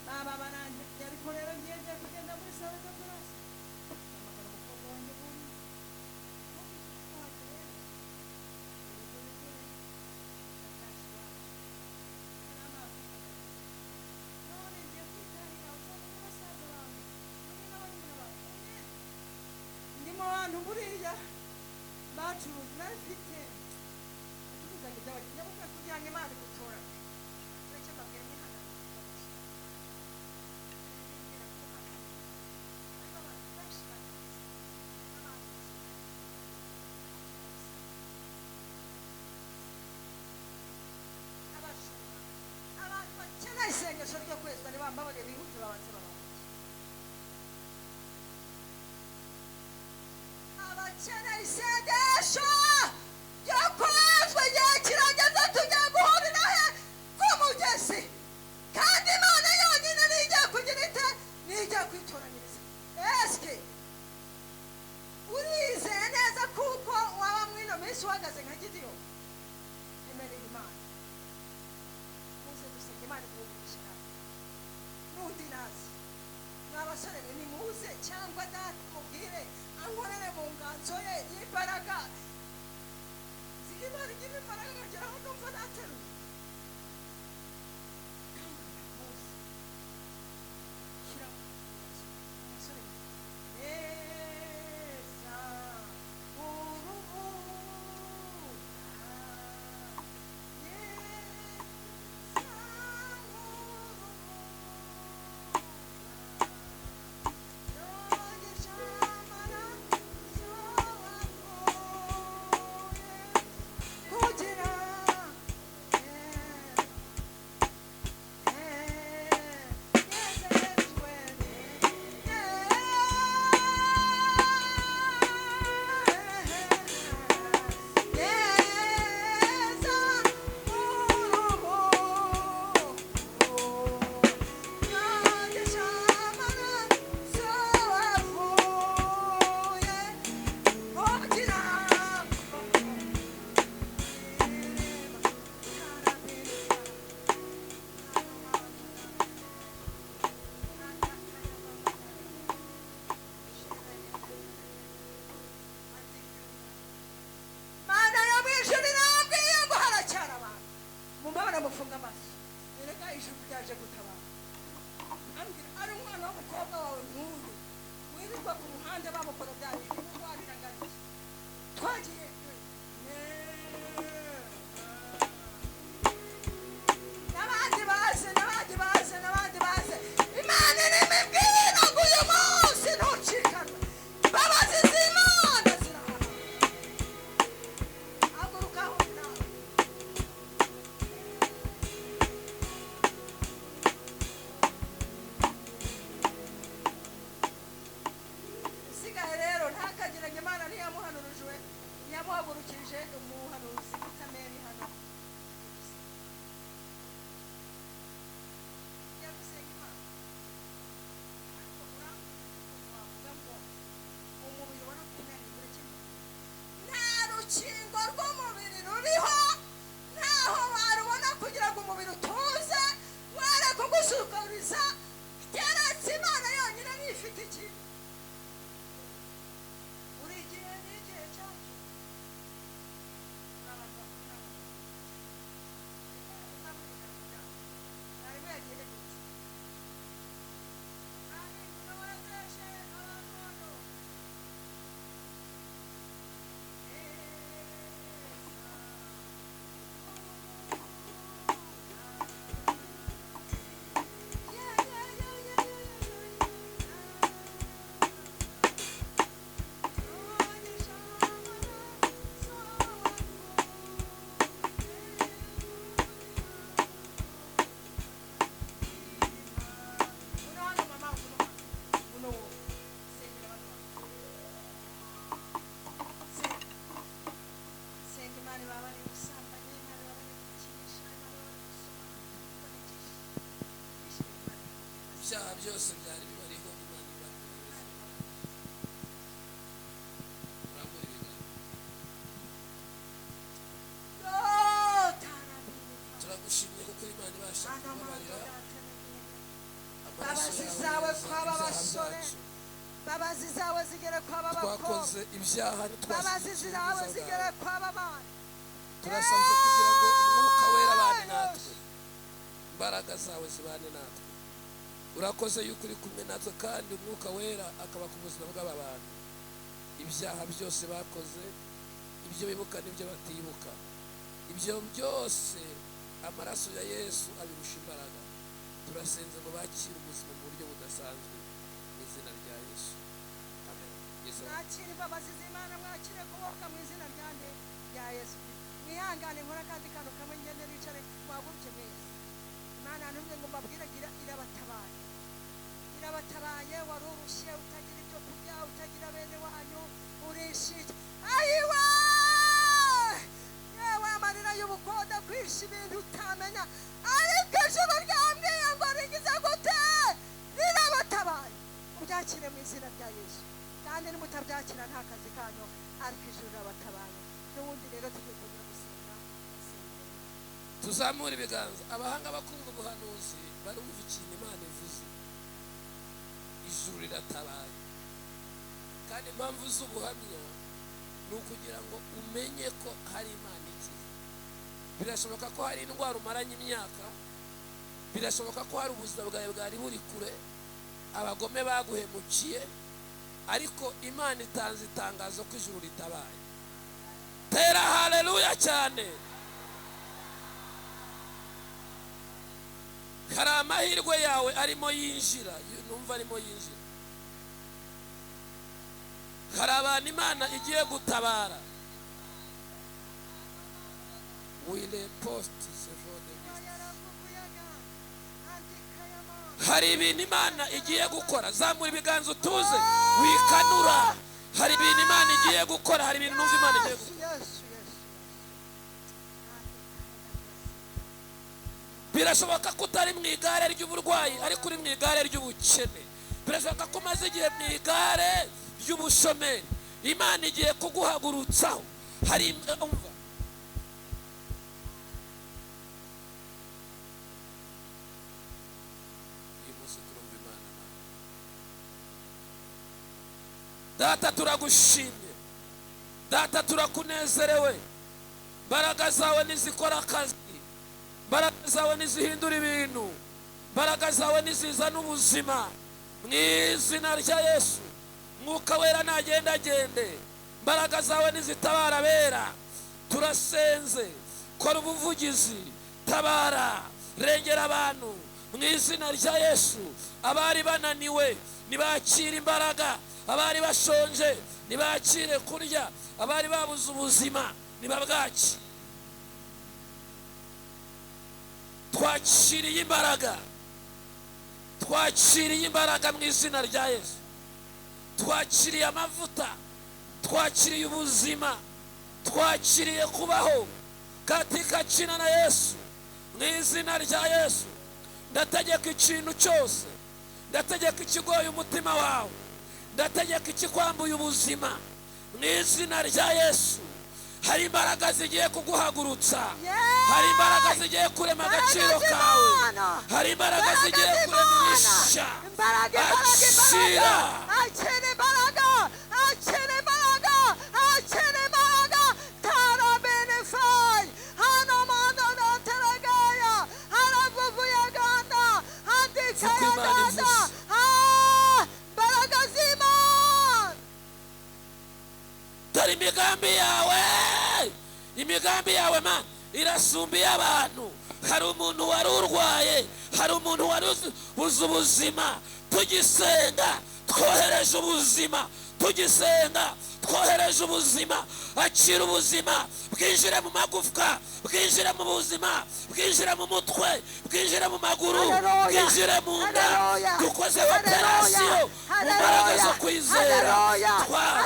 baba barangiye ariko rero ngiye kugenda muri sale de classe amagara umukobwa wanjye bacuruzi nafite tuzanye by'abakiriya bamwe kugira ngo Imana igutora ureke mbabwire n'ihana abantu bakeneye isengesho ryo kwezwa ntibambabarire bihute babanze babanze abakeneye isengesho ryo kwezwa igihe kirageze tugiye guhurira he ku mugezi kandi Imana yonyine nigiye kugira ite nigiye kwitoranyiriza esike urizeye neza kuko waba mwino minsi uhagaze nka Gideyoni emerera Imana muze dusenge Imana ikugurisha n'undi nazi n'abasore nimuze cyangwa data mubwire ankorere mu nganzo ye y'imbaraga z'Imana igira imbaraga nkagera aho numva nateruye muze shyira umusore neza uruhu mufunga amaso erega ijuru ryaje gutabara ambwira ari umwana w'umukobwa wawe nk'uyu wirirwa ku ruhande bamukora bya bintu n'urwarirangariye twagiye n'abandi baze Imana irimibwira ngo uyu munsi ntucikanwe imbabazi z'Imana zirahari hagurukaho nawe Imana ntiyamuhanurujwe ntiyamuhagurukije umuhanuzi utameri hano yagusenga Imana ariko wavuga ngo umubiri ubona ko unaniwe urakemura nta rukingo rw'umubiri ruriho ntaho warubona kugira ngo umubiri utuze ware kugusukuriza keretse Imana yonyine nifite ikintu ibyaha byose byari bibariho Imana turagushimye kuko Imana ibasha kubabarira imbabazi zawe kw'aba basore imbabazi zawe zigere kw'aba bakobwa twakoze ibyaha imbabazi zawe zigere kw'aba bana turasabye kugira ngo umwuka wera abane natwe imbaraga zawe zibane natwe urakoze yuko uri kumwe natwe kandi umwuka wera akaba ku buzima bw'aba bantu ibyaha byose bakoze ibyo bibuka n'ibyo batibuka, ibyo byose amaraso ya Yesu abirusha imbaraga. Turasenze ngo bakire ubuzima mu buryo budasanzwe mu izina rya Yesu. Amen. mwakire imbabazi z'Imana, mwakire kubohoka mu izina rya Yesu. Mwihangane nkora kandi kano kamwe ngende wicare muhaguruke mwese. Imana ntumwe ngo mbabwire irabatabaye, irabatabaye. Wari urushye utagira ibyo kurya, utagira bene wanyu, urishije. Ayiwe yewe amarira y'ubukonde kwisha ibintu utamenya, ariko ijuru ryambwiye ngo rigize gute, rirabatabaye. Mubyakire mu izina rya Yesu, kandi nimutabyakira nta kazi kanyu, ariko ijuru rirabatabaye. N'ubundi rero tugiye kujya gusenga. Tuzamura ibiganza. Abahanga bakumva ubuhanuzi barumva ikintu Imana ivuze. Ijuru riratabaye. Kandi impamvu z'ubuhamya ni ukugira ngo umenye ko hari Imana ikiza. Birashoboka ko hari indwara umaranye imyaka, birashoboka ko hari ubuzima bwawe bwari buri kure, abagome baguhemukiye, ariko Imana itanze itangazo ko ijuru ritabaye. Tera haleluya cyane. Hari amahirwe yawe arimo yinjira, numva arimo yinjira. Hari abantu Imana igiye gutabara. Hari ibintu Imana igiye gukora. Zamura ibiganza utuze wikanura. Hari ibintu Imana igiye gukora, hari ibintu numva Imana igiye gukora. Birashoboka ko utari mu igare ry'uburwayi, ariko uri mu igare ry'ubukene. Birashoboka ko umaze igihe mu igare ry'ubushomeri. Imana igiye kuguhagurutsaho. Hari umva, uyu munsi turumva Imana. Data turagushimye, Data turakunezerewe. Mbaraga zawe nizikora akazi, mbaraga zawe nizihindura ibintu, mbaraga zawe nizizana ubuzima mu izina rya Yesu. Mwuka wera nagenda agende, mbaraga zawe nizitabara abera. Turasenze, kora ubuvugizi, tabara, rengera abantu mu izina rya Yesu. Abari bananiwe nibakire imbaraga, abari bashonje nibakire kurya, abari babuze ubuzima nibabwaki. Twakiriye imbaraga, twakiriye imbaraga mu izina rya Yesu. Twakiriye amavuta, twakiriye ubuzima, twakiriye kubaho katika jina la Yesu. Mu izina rya Yesu ndategeka ikintu cyose, ndategeka ikigoye umutima wawe, ndategeka ikikwambuye ubuzima mu izina rya Yesu. Hari imbaraga zigiye kuguhagurutsa, hari imbaraga zigiye kurema agaciro kawe, hari imbaraga zigiye kurema imisha. Akira, akira imbaraga, akira imbaraga, akira imbaraga. Tarabenefai hano mando nateragaya, haravuvuye ganda, handikaya ganda. Imbaraga z'Imana. dore imigambi yawe, imigambi yawe Mana irasumbiye abantu. Hari umuntu wari urwaye, hari umuntu wari ubuze ubuzima. Tugisenga twohereje ubuzima, tugisenga twohereje ubuzima. Akira ubuzima bwinjire mu magufwa, bwinjire mu buzima, bwinjire mu mutwe, bwinjire mu maguru, bwinjire mu nda. Dukoze operasiyo mu mbaraga zo kwizera.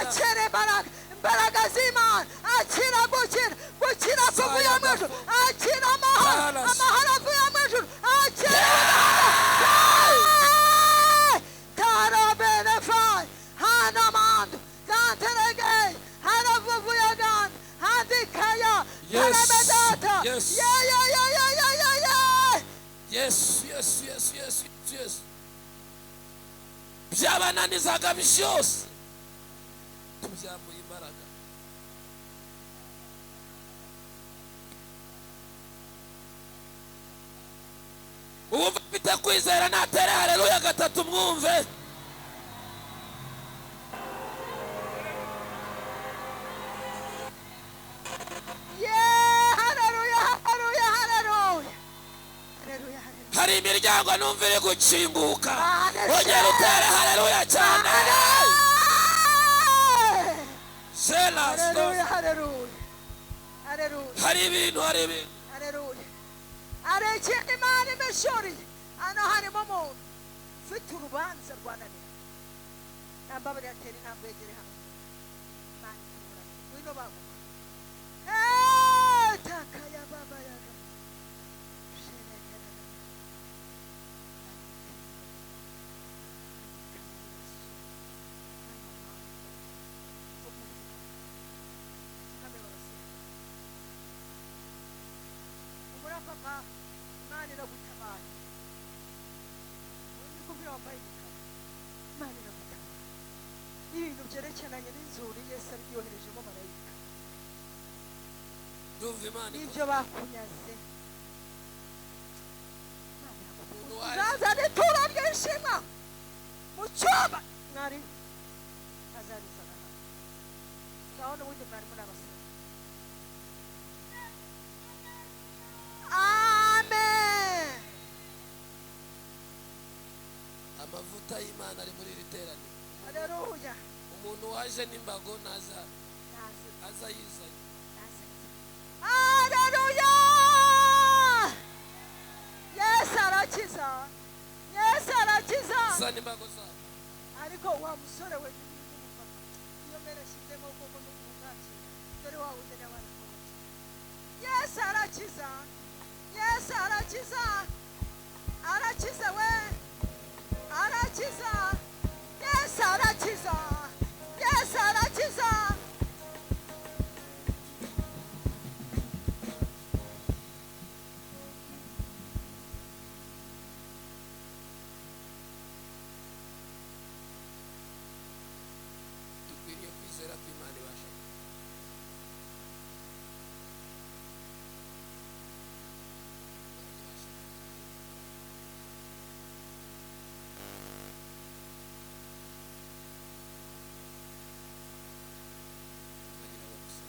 Akira imbaraga, imbaraga z'Imana. Akira gukira, gukira kuvuye mu ijuru. Akira amahoro, amahoro avuye mu ijuru. Akira Tarabenefai hanamando ganteregei haravuvuye gan handikaya harabedata. Yes. Yeah. Yes. Byabananizaga byose tubyambuye imbaraga. Uwumva afite kwizera natere haleluya gatatu mwumve. hari imiryango numva iri gukinguka ongera utere haleluya cyane Haleluya, haleluya, haleluya, hari ibintu haleluya. Hari ikindi Imana imeshuriye hano harimo umuntu ufite urubanza rwananira nambabari atera intambwe yegere hamwe Imana ikurane wino baguha takaya baba yaga papa Imana iragutabara undi kumvira wambaye umukara Imana iragutabara ibintu byerekeranye n'inzuri Yesu abyoherejemo marayika ndumva Imana ibyo bakunyaze uzazana ituro ry'ishimwa mu cyumba mwari azarizana hano ngaho n'ubundi mwari muri abasore amavuta y'Imana ari muri iri teraniro. Haleluya. Umuntu waje n'imbago naza yizanye. Haleluya. Yesu arakiza. Yesu arakiza. Zana imbago zawe. Ariko wa musore we n'umupapa iyo mereshizemo ukoko n'umugati dore wa wundi n'abana bose. Yesu arakiza. Yesu arakiza. Arakiza we. Arakiza. Yesu arakiza.